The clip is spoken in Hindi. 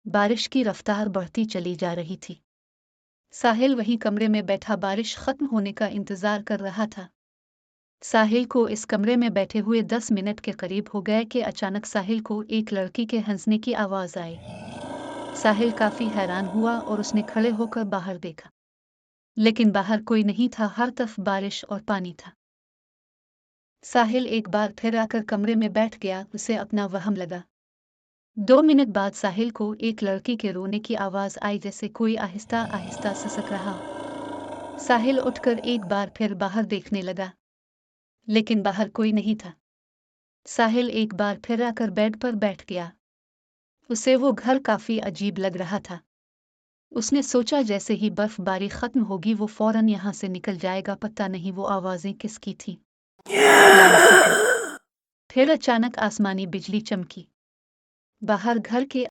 बारिश की रफ्तार बढ़ती चली जा रही थी। साहिल वहीं कमरे में बैठा बारिश खत्म होने का इंतजार कर रहा था। साहिल को इस कमरे में बैठे हुए 10 मिनट के करीब हो गए कि अचानक साहिल को एक लड़की के हंसने की आवाज आई। साहिल काफी हैरान हुआ और उसने खड़े होकर बाहर देखा, लेकिन बाहर कोई नहीं था, हर तरफ बारिश और पानी था। साहिल एक बार फिर आकर कमरे में बैठ गया, उसे अपना वहम लगा। 2 मिनट बाद साहिल को एक लड़की के रोने की आवाज आई, जैसे कोई आहिस्ता आहिस्ता सिसक रहा हो। साहिल उठकर एक बार फिर बाहर देखने लगा, लेकिन बाहर कोई नहीं था। साहिल एक बार फिर आकर बेड पर बैठ गया। उसे वो घर काफी अजीब लग रहा था। उसने सोचा जैसे ही बर्फबारी खत्म होगी वो फौरन यहाँ से निकल जाएगा। पता नहीं वो आवाजें किसकी थीं। फिर अचानक आसमानी बिजली चमकी। बाहर घर के